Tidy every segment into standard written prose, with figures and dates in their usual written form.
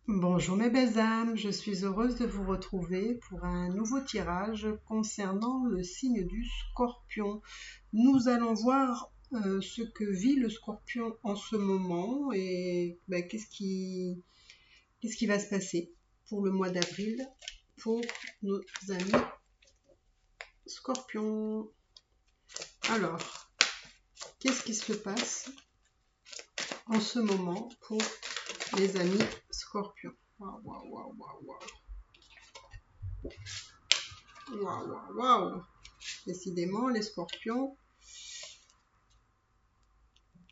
Bonjour mes belles âmes, je suis heureuse de vous retrouver pour un nouveau tirage concernant le signe du Scorpion. Nous allons voir ce que vit le Scorpion en ce moment et qu'est-ce qui va se passer pour le mois d'avril pour nos amis Scorpions. Alors, qu'est-ce qui se passe en ce moment pour les amis Scorpions? Waouh, waouh, waouh, waouh, waouh. Waouh, waouh, waouh. Décidément, les Scorpions.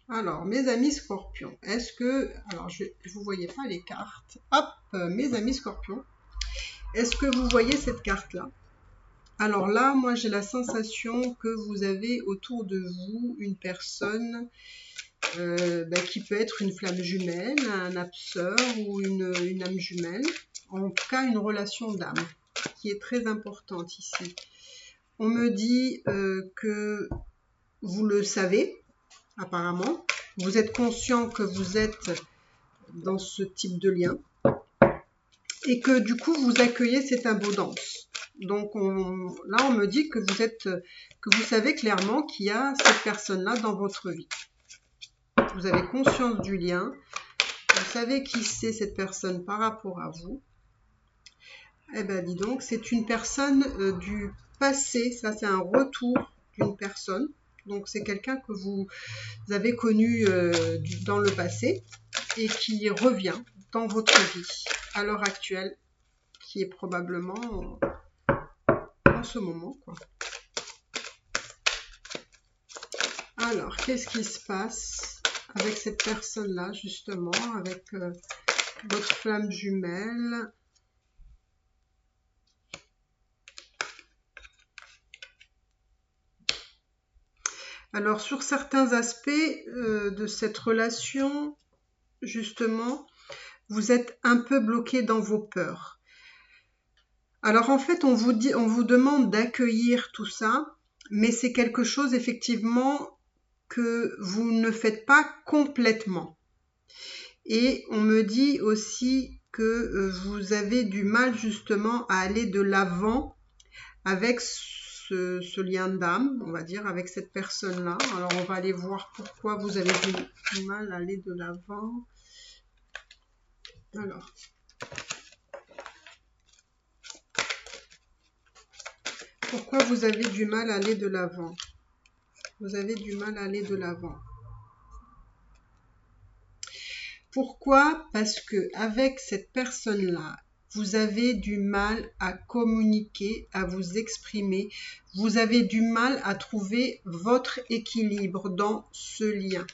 Alors, mes amis Scorpions, est-ce que... Alors, je ne vous voyez pas les cartes. Hop, mes amis Scorpions. Est-ce que vous voyez cette carte-là? Alors là, moi, j'ai la sensation que vous avez autour de vous une personne qui peut être une flamme jumelle, un âme sœur ou une âme jumelle. En tout cas, une relation d'âme qui est très importante ici. On me dit que vous le savez, apparemment. Vous êtes conscient que vous êtes dans ce type de lien et que du coup, vous accueillez cette abondance. Donc là, on me dit que vous savez clairement qu'il y a cette personne-là dans votre vie. Vous avez conscience du lien. Vous savez qui c'est cette personne par rapport à vous. Eh bien, dis donc, c'est une personne du passé. Ça, c'est un retour d'une personne. Donc, c'est quelqu'un que vous avez connu dans le passé et qui revient dans votre vie à l'heure actuelle, qui est probablement en ce moment, quoi. Alors, qu'est-ce qui se passe avec cette personne-là, justement, avec votre flamme jumelle? Alors, sur certains aspects de cette relation, justement, vous êtes un peu bloqué dans vos peurs. Alors, en fait, on vous demande d'accueillir tout ça, mais c'est quelque chose, effectivement, que vous ne faites pas complètement. Et on me dit aussi que vous avez du mal, justement, à aller de l'avant avec ce lien d'âme, on va dire, avec cette personne-là. Alors, on va aller voir pourquoi vous avez du mal à aller de l'avant. Alors, pourquoi vous avez du mal à aller de l'avant? Vous avez du mal à aller de l'avant. Pourquoi? Parce que avec cette personne-là, vous avez du mal à communiquer, à vous exprimer. Vous avez du mal à trouver votre équilibre dans ce lien.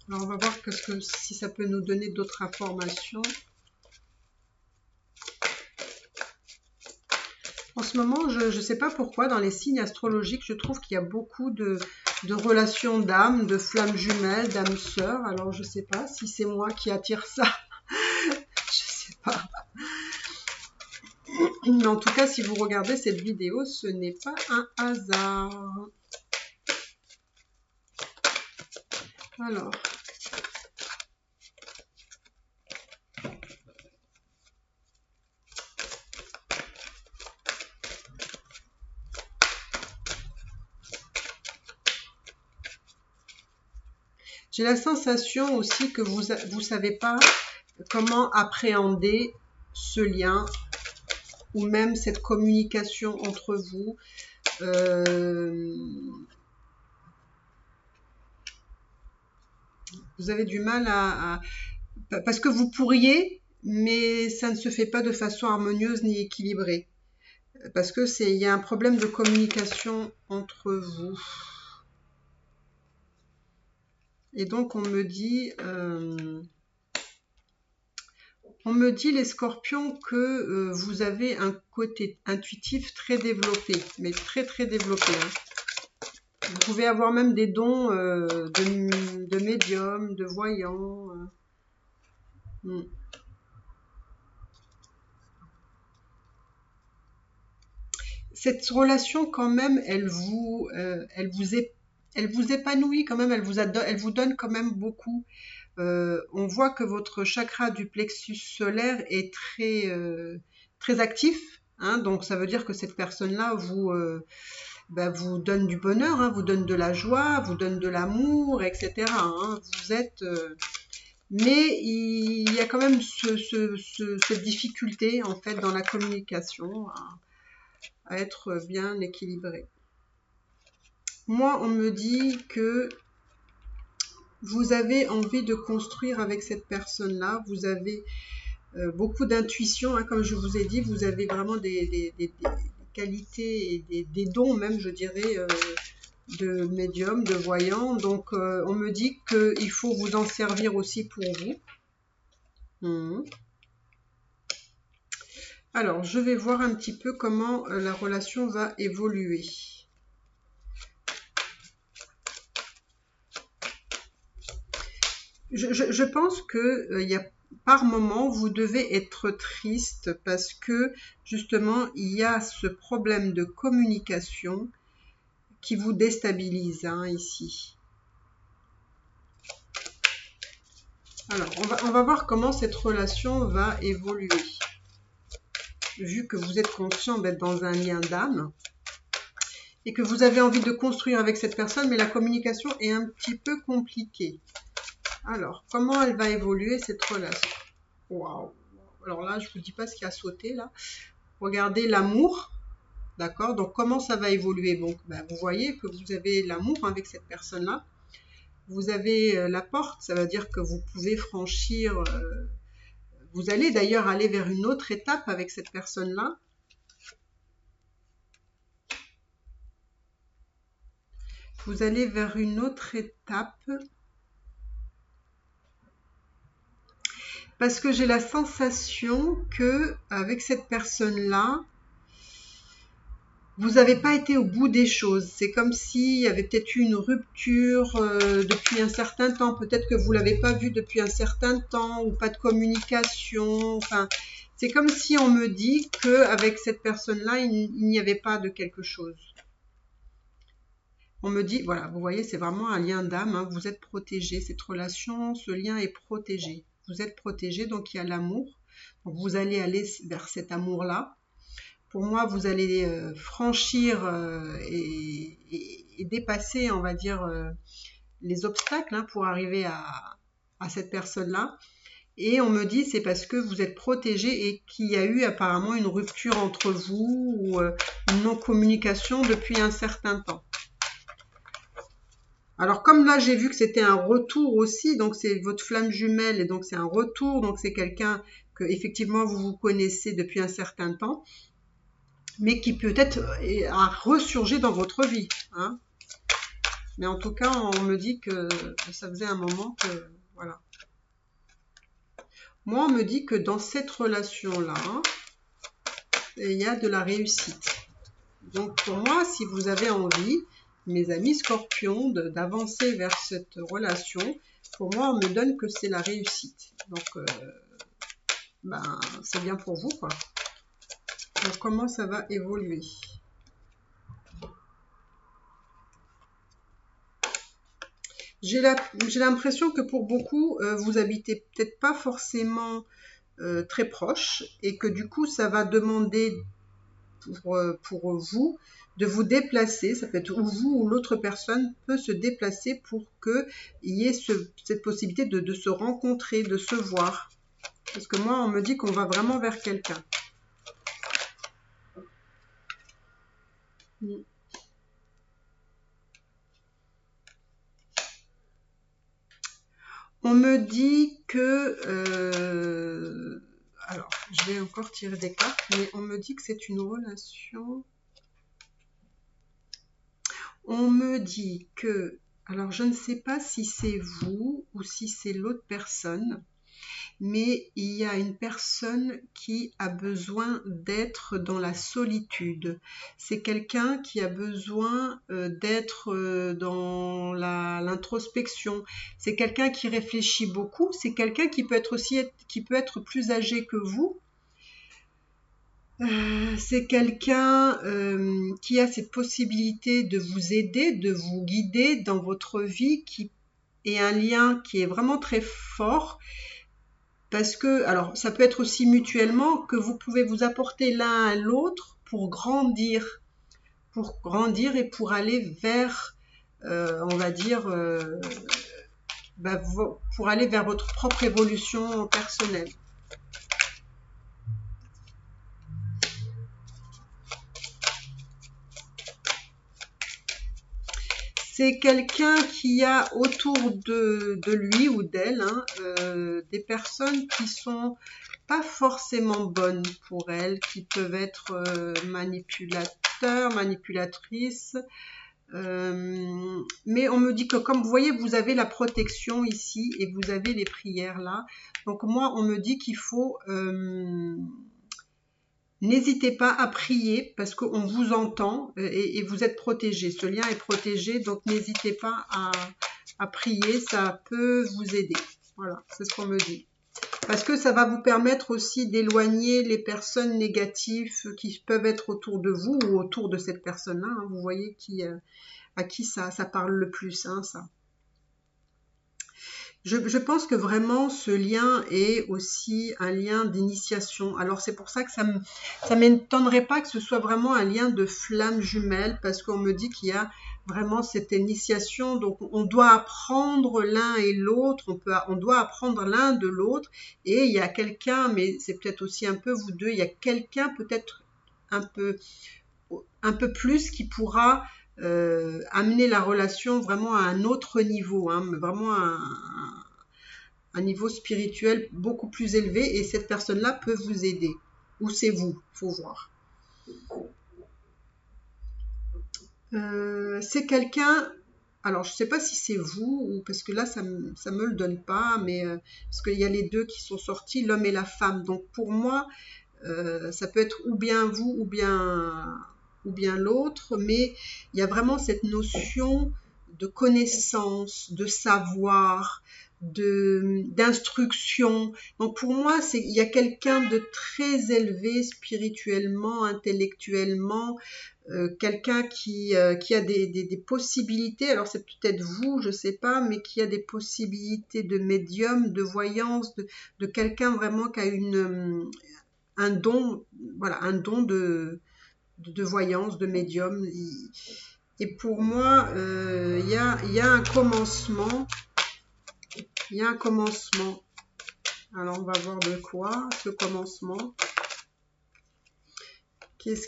Alors, on va voir si ça peut nous donner d'autres informations. En ce moment, je ne sais pas pourquoi, dans les signes astrologiques, je trouve qu'il y a beaucoup de relations d'âme, de flammes jumelles, d'âmes sœurs. Alors, je ne sais pas si c'est moi qui attire ça. Je ne sais pas. Mais en tout cas, si vous regardez cette vidéo, ce n'est pas un hasard. Alors. J'ai la sensation aussi que vous ne savez pas comment appréhender ce lien ou même cette communication entre vous. Vous avez du mal parce que vous pourriez, mais ça ne se fait pas de façon harmonieuse ni équilibrée. Parce que il y a un problème de communication entre vous. Et donc on me dit les scorpions que vous avez un côté intuitif très développé, mais très très développé. Hein. Vous pouvez avoir même des dons de médium, de voyant. cette relation quand même, elle vous épanouit quand même, elle vous donne quand même beaucoup. On voit que votre chakra du plexus solaire est très actif, hein, donc ça veut dire que cette personne-là vous donne du bonheur, hein, vous donne de la joie, vous donne de l'amour, etc. Hein, vous êtes, mais il y a quand même cette difficulté en fait dans la communication à être bien équilibré. Moi, on me dit que vous avez envie de construire avec cette personne-là, vous avez beaucoup d'intuition, hein, comme je vous ai dit, vous avez vraiment des qualités et des dons même, je dirais, de médium, de voyant. Donc, on me dit qu'il faut vous en servir aussi pour vous. Alors, je vais voir un petit peu comment la relation va évoluer. Je pense que il y a par moment, vous devez être triste parce que justement, il y a ce problème de communication qui vous déstabilise, hein, ici. Alors, on va voir comment cette relation va évoluer. Vu que vous êtes conscient d'être dans un lien d'âme et que vous avez envie de construire avec cette personne, mais la communication est un petit peu compliquée. Alors, comment elle va évoluer cette relation? Waouh! Alors là, je ne vous dis pas ce qui a sauté là. Regardez l'amour. D'accord? Donc, comment ça va évoluer? Donc, vous voyez que vous avez l'amour avec cette personne-là. Vous avez la porte, ça veut dire que vous pouvez franchir... vous allez d'ailleurs aller vers une autre étape avec cette personne-là. Vous allez vers une autre étape. Parce que j'ai la sensation que avec cette personne-là, vous n'avez pas été au bout des choses. C'est comme s'il y avait peut-être eu une rupture depuis un certain temps. Peut-être que vous ne l'avez pas vu depuis un certain temps ou pas de communication. Enfin, c'est comme si on me dit qu'avec cette personne-là, il n'y avait pas de quelque chose. On me dit, voilà, vous voyez, c'est vraiment un lien d'âme. Hein, vous êtes protégé. Cette relation, ce lien est protégé. Vous êtes protégé, donc il y a l'amour. Donc vous allez aller vers cet amour-là. Pour moi, vous allez franchir et dépasser, on va dire, les obstacles, hein, pour arriver à cette personne-là. Et on me dit c'est parce que vous êtes protégé et qu'il y a eu apparemment une rupture entre vous ou une non-communication depuis un certain temps. Alors comme là j'ai vu que c'était un retour aussi, donc c'est votre flamme jumelle et donc c'est un retour, donc c'est quelqu'un que effectivement vous connaissez depuis un certain temps, mais qui peut-être a ressurgi dans votre vie, hein. Mais en tout cas on me dit que ça faisait un moment que voilà. Moi on me dit que dans cette relation là, il y a de la réussite. Donc pour moi, si vous avez envie, mes amis scorpions, d'avancer vers cette relation, pour moi, on me donne que c'est la réussite. Donc, c'est bien pour vous, quoi. Donc, comment ça va évoluer? J'ai l'impression que pour beaucoup, vous habitez peut-être pas forcément très proche et que du coup, ça va demander pour vous de vous déplacer, ça peut être ou vous ou l'autre personne peut se déplacer pour qu'il y ait cette possibilité de se rencontrer, de se voir. Parce que moi, on me dit qu'on va vraiment vers quelqu'un. On me dit que... alors, je vais encore tirer des cartes, mais on me dit que c'est une relation... On me dit que, alors je ne sais pas si c'est vous ou si c'est l'autre personne, mais il y a une personne qui a besoin d'être dans la solitude. C'est quelqu'un qui a besoin d'être dans l'introspection. C'est quelqu'un qui réfléchit beaucoup. C'est quelqu'un qui peut être aussi qui peut être plus âgé que vous. C'est quelqu'un qui a cette possibilité de vous aider, de vous guider dans votre vie, qui est un lien qui est vraiment très fort. Parce que, alors, ça peut être aussi mutuellement que vous pouvez vous apporter l'un à l'autre pour grandir et pour aller vers, on va dire, pour aller vers votre propre évolution personnelle. C'est quelqu'un qui a autour de lui ou d'elle des personnes qui sont pas forcément bonnes pour elle, qui peuvent être manipulateurs, manipulatrices. Mais on me dit que comme vous voyez, vous avez la protection ici et vous avez les prières là. Donc moi, on me dit qu'il faut... n'hésitez pas à prier parce qu'on vous entend et vous êtes protégé. Ce lien est protégé, donc n'hésitez pas à prier, ça peut vous aider. Voilà, c'est ce qu'on me dit. Parce que ça va vous permettre aussi d'éloigner les personnes négatives qui peuvent être autour de vous ou autour de cette personne-là. Hein. Vous voyez à qui ça parle le plus, hein, ça. Je pense que vraiment ce lien est aussi un lien d'initiation. Alors c'est pour ça que ça m'étonnerait pas que ce soit vraiment un lien de flamme jumelle parce qu'on me dit qu'il y a vraiment cette initiation. Donc on doit apprendre l'un et l'autre, on doit apprendre l'un de l'autre. Et il y a quelqu'un, mais c'est peut-être aussi un peu vous deux, il y a quelqu'un peut-être un peu plus qui pourra amener la relation vraiment à un autre niveau, hein, vraiment un niveau spirituel beaucoup plus élevé et cette personne-là peut vous aider. Ou c'est vous, faut voir. C'est quelqu'un, alors je ne sais pas si c'est vous, ou parce que là ça me le donne pas, mais parce qu'il y a les deux qui sont sortis, l'homme et la femme. Donc pour moi, ça peut être ou bien vous ou bien l'autre, mais il y a vraiment cette notion de connaissance, de savoir, d'instruction. Donc pour moi, il y a quelqu'un de très élevé spirituellement, intellectuellement, quelqu'un qui a des possibilités, alors c'est peut-être vous, je sais pas, mais qui a des possibilités de médium, de voyance, de quelqu'un vraiment qui a un don, voilà, un don de voyance, de médium. Et pour moi, il y a un commencement. Il y a un commencement. Alors, on va voir de quoi, ce commencement.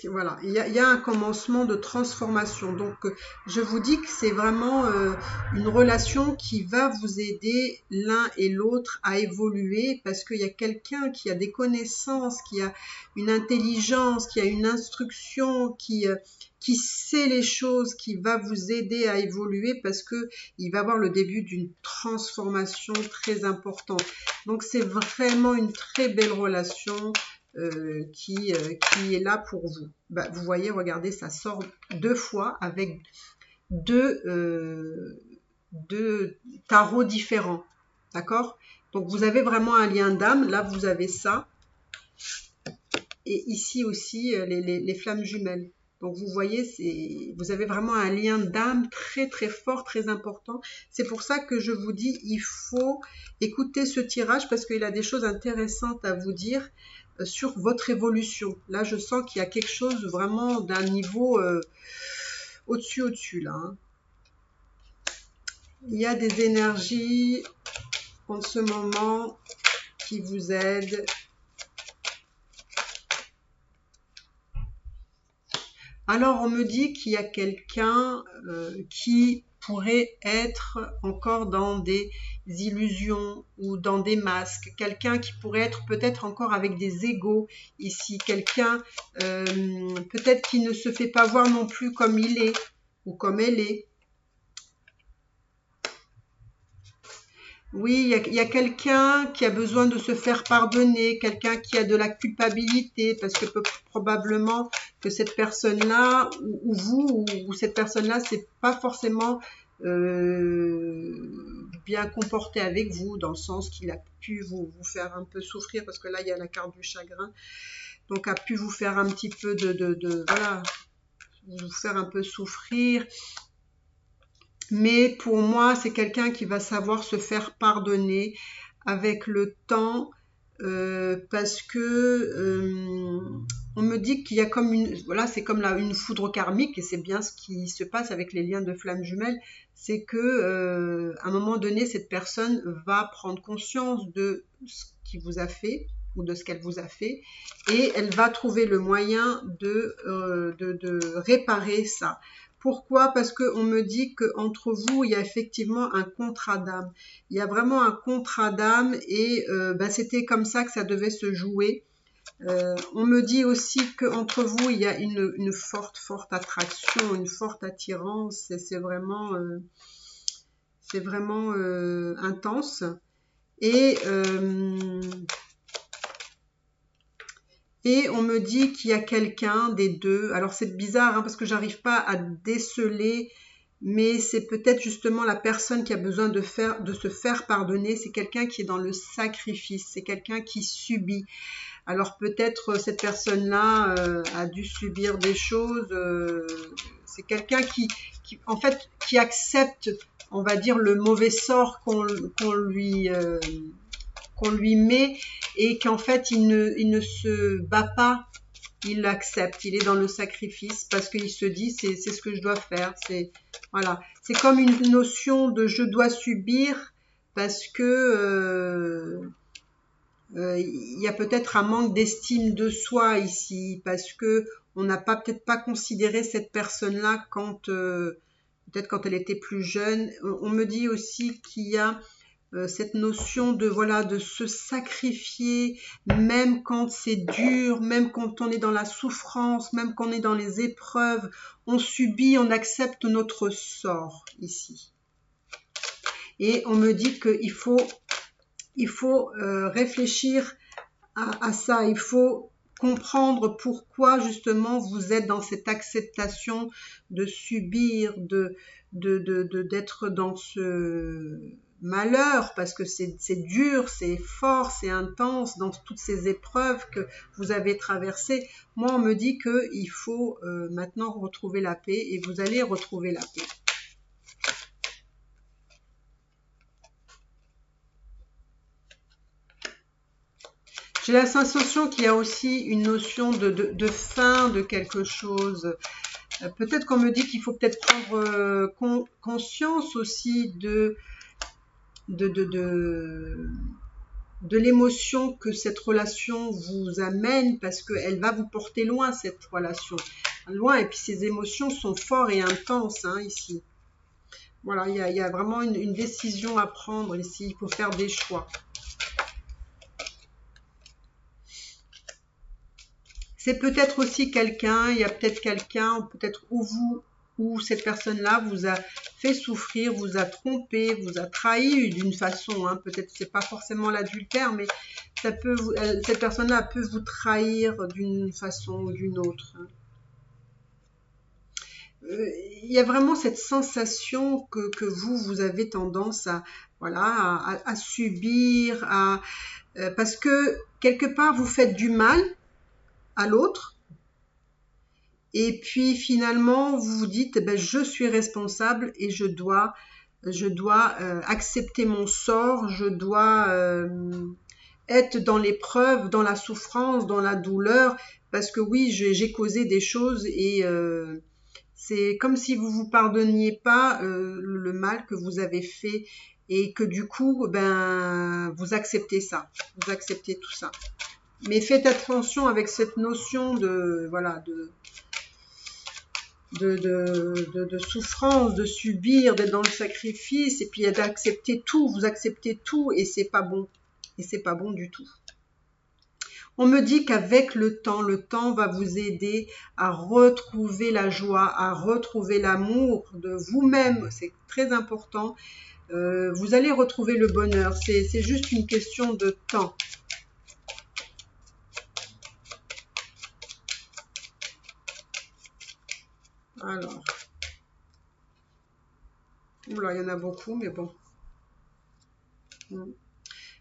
Voilà, il y a un commencement de transformation. Donc, je vous dis que c'est vraiment une relation qui va vous aider l'un et l'autre à évoluer parce qu'il y a quelqu'un qui a des connaissances, qui a une intelligence, qui a une instruction, qui sait les choses, qui va vous aider à évoluer parce que il va avoir le début d'une transformation très importante. Donc, c'est vraiment une très belle relation. Qui est là pour vous. Vous voyez, regardez, ça sort deux fois avec deux tarots différents. D'accord? Donc, vous avez vraiment un lien d'âme. Là, vous avez ça. Et ici aussi, les flammes jumelles. Donc, vous voyez, vous avez vraiment un lien d'âme très, très fort, très important. C'est pour ça que je vous dis, il faut écouter ce tirage parce qu'il a des choses intéressantes à vous dire sur votre évolution. Là, je sens qu'il y a quelque chose vraiment d'un niveau au-dessus, là. Hein. Il y a des énergies en ce moment qui vous aident. Alors, on me dit qu'il y a quelqu'un qui pourrait être encore dans des illusions ou dans des masques, quelqu'un qui pourrait être peut-être encore avec des égos ici, quelqu'un peut-être qui ne se fait pas voir non plus comme il est ou comme elle est. Oui, il y a quelqu'un qui a besoin de se faire pardonner, quelqu'un qui a de la culpabilité, parce que probablement que cette personne-là, ou vous, ou cette personne-là, c'est pas forcément bien comporté avec vous, dans le sens qu'il a pu vous faire un peu souffrir, parce que là, il y a la carte du chagrin. donc a pu vous faire un petit peu voilà, vous faire un peu souffrir. Mais pour moi, c'est quelqu'un qui va savoir se faire pardonner avec le temps, parce que on me dit qu'il y a comme une, voilà, c'est comme là une foudre karmique, et c'est bien ce qui se passe avec les liens de flammes jumelles, c'est que à un moment donné, cette personne va prendre conscience de ce qu'il vous a fait ou de ce qu'elle vous a fait, et elle va trouver le moyen de réparer ça. Pourquoi? Parce qu'on me dit qu'entre vous, il y a effectivement un contrat d'âme. Il y a vraiment un contrat d'âme, et c'était comme ça que ça devait se jouer. On me dit aussi qu'entre vous, il y a une forte attraction, une forte attirance. C'est vraiment intense. Et on me dit qu'il y a quelqu'un des deux. Alors c'est bizarre, hein, parce que j'arrive pas à déceler, mais c'est peut-être justement la personne qui a besoin de se faire pardonner. C'est quelqu'un qui est dans le sacrifice, c'est quelqu'un qui subit. Alors peut-être cette personne-là a dû subir des choses. C'est quelqu'un en fait, qui accepte, on va dire, le mauvais sort qu'on lui met, et qu'en fait il ne se bat pas, il l'accepte, il est dans le sacrifice parce qu'il se dit c'est ce que je dois faire, voilà, c'est comme une notion de je dois subir parce que il y a peut-être un manque d'estime de soi ici, parce que on n'a peut-être pas considéré cette personne-là peut-être quand elle était plus jeune. On me dit aussi qu'il y a cette notion de voilà, de se sacrifier, même quand c'est dur, même quand on est dans la souffrance, même quand on est dans les épreuves, on subit, on accepte notre sort ici. Et on me dit qu'il faut réfléchir à ça, il faut comprendre pourquoi justement vous êtes dans cette acceptation de subir, d'être dans ce malheur, parce que c'est dur, c'est fort, c'est intense, dans toutes ces épreuves que vous avez traversées. Moi, on me dit qu'il faut maintenant retrouver la paix, et vous allez retrouver la paix. J'ai la sensation qu'il y a aussi une notion de fin de quelque chose. Peut-être qu'on me dit qu'il faut peut-être prendre conscience aussi de l'émotion que cette relation vous amène, parce qu'elle va vous porter loin, cette relation. Loin, et puis ces émotions sont fortes et intenses, hein, ici. Voilà, il y a vraiment une décision à prendre ici, il faut faire des choix. C'est peut-être aussi quelqu'un, il y a peut-être quelqu'un, peut-être ou cette personne-là vous a fait souffrir, vous a trompé, vous a trahi d'une façon, hein, peut-être c'est pas forcément l'adultère, mais cette personne-là peut vous trahir d'une façon ou d'une autre. Il y a vraiment cette sensation que vous avez tendance à subir, parce que quelque part vous faites du mal à l'autre, et puis finalement vous vous dites je suis responsable et je dois accepter mon sort, je dois être dans l'épreuve, dans la souffrance, dans la douleur, parce que oui, j'ai causé des choses, et c'est comme si vous vous pardonniez pas le mal que vous avez fait, et que du coup vous acceptez ça, vous acceptez tout ça. Mais faites attention avec cette notion de souffrance, de subir, d'être dans le sacrifice, et puis d'accepter tout, vous acceptez tout, et c'est pas bon. Et c'est pas bon du tout. On me dit qu'avec le temps va vous aider à retrouver la joie, à retrouver l'amour de vous-même, c'est très important. Vous allez retrouver le bonheur, c'est juste une question de temps. Alors, oula, il y en a beaucoup, mais bon.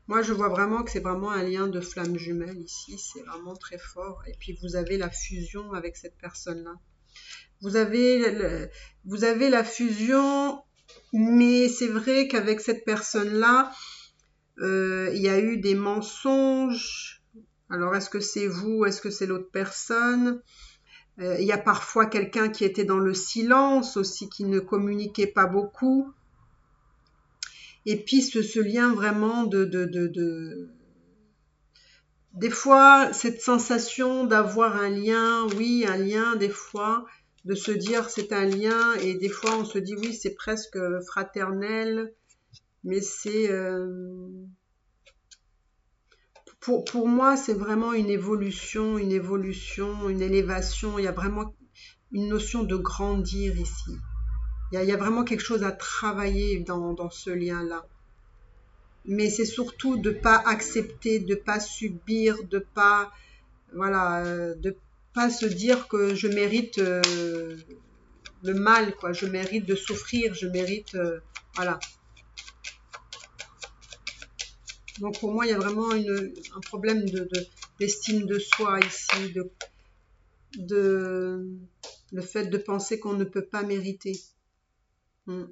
Moi, je vois vraiment que c'est vraiment un lien de flamme jumelle ici. C'est vraiment très fort. Et puis, vous avez la fusion avec cette personne-là. Vous avez, vous avez la fusion, mais c'est vrai qu'avec cette personne-là, il y a eu des mensonges. Alors, est-ce que c'est vous? Est-ce que c'est l'autre personne? Il y a parfois quelqu'un qui était dans le silence aussi, qui ne communiquait pas beaucoup. Et puis, ce lien vraiment des fois, cette sensation d'avoir un lien, oui, un lien, des fois, de se dire c'est un lien, et des fois on se dit oui, c'est presque fraternel, mais c'est... pour moi, c'est vraiment une évolution, une élévation. Il y a vraiment une notion de grandir ici. Il y a vraiment quelque chose à travailler dans ce lien-là. Mais c'est surtout de pas accepter, de pas subir, de pas, voilà, de pas se dire que je mérite le mal, quoi. Je mérite de souffrir, je mérite, voilà. Donc pour moi, il y a vraiment un problème d'estime de soi ici, de le fait de penser qu'on ne peut pas mériter. Moi,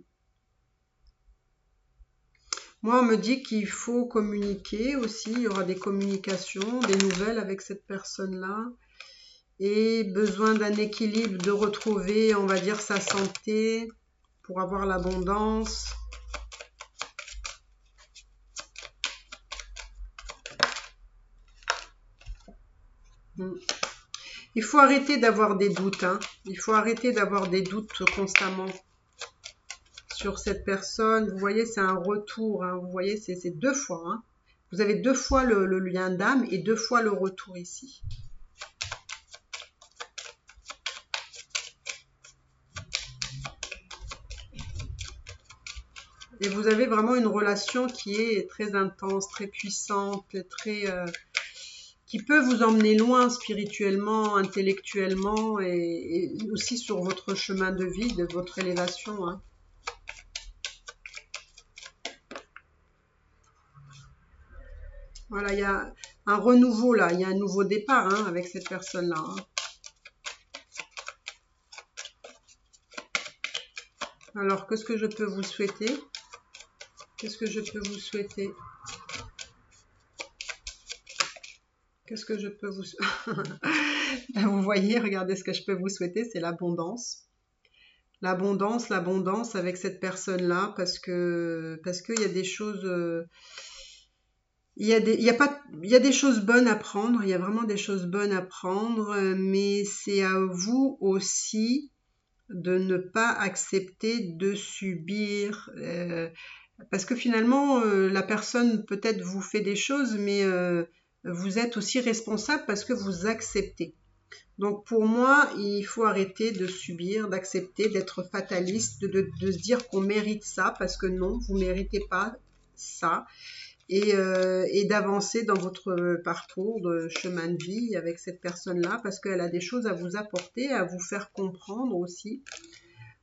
on me dit qu'il faut communiquer aussi, il y aura des communications, des nouvelles avec cette personne-là, et besoin d'un équilibre, de retrouver, on va dire, sa santé pour avoir l'abondance. Il faut arrêter d'avoir des doutes, hein. Il faut arrêter d'avoir des doutes constamment sur cette personne. Vous voyez, c'est un retour, hein. Vous voyez, c'est deux fois, hein. Vous avez deux fois le lien d'âme et deux fois le retour ici. Et vous avez vraiment une relation qui est très intense, très puissante, très... qui peut vous emmener loin spirituellement, intellectuellement et aussi sur votre chemin de vie, de votre élévation, hein. Voilà, il y a un renouveau là, il y a un nouveau départ, hein, avec cette personne-là, hein. Alors, qu'est-ce que je peux vous souhaiter? Qu'est-ce que je peux vous souhaiter? Qu'est-ce que je peux vous... Vous voyez, regardez ce que je peux vous souhaiter, c'est l'abondance. L'abondance avec cette personne-là, parce qu'il y a des choses... il y a des choses bonnes à prendre, il y a vraiment des choses bonnes à prendre, mais c'est à vous aussi de ne pas accepter de subir... parce que finalement, la personne peut-être vous fait des choses, mais vous êtes aussi responsable parce que vous acceptez. Donc pour moi, il faut arrêter de subir, d'accepter, d'être fataliste, de se dire qu'on mérite ça, parce que non, vous ne méritez pas ça. Et d'avancer dans votre parcours de chemin de vie avec cette personne-là, parce qu'elle a des choses à vous apporter, à vous faire comprendre aussi.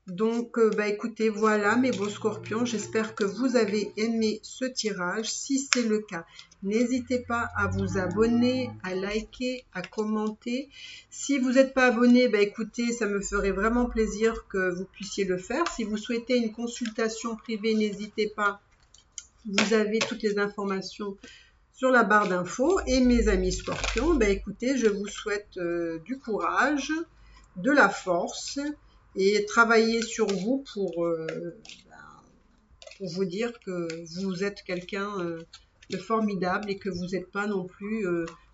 Donc, écoutez, voilà mes beaux scorpions, j'espère que vous avez aimé ce tirage. Si c'est le cas, n'hésitez pas à vous abonner, à liker, à commenter. Si vous n'êtes pas abonné, écoutez, ça me ferait vraiment plaisir que vous puissiez le faire. Si vous souhaitez une consultation privée, n'hésitez pas. Vous avez toutes les informations sur la barre d'infos. Et mes amis scorpions, écoutez, je vous souhaite du courage, de la force, et travailler sur vous pour vous dire que vous êtes quelqu'un de formidable et que vous n'êtes pas non plus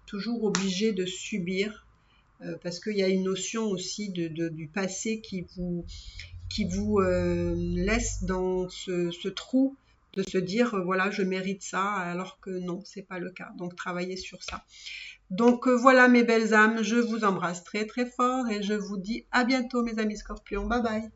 toujours obligé de subir, parce qu'il y a une notion aussi du passé qui vous laisse dans ce trou de se dire voilà, je mérite ça, alors que non, c'est pas le cas. Donc travaillez sur ça. Donc voilà mes belles âmes, je vous embrasse très très fort et je vous dis à bientôt mes amis scorpions. Bye bye.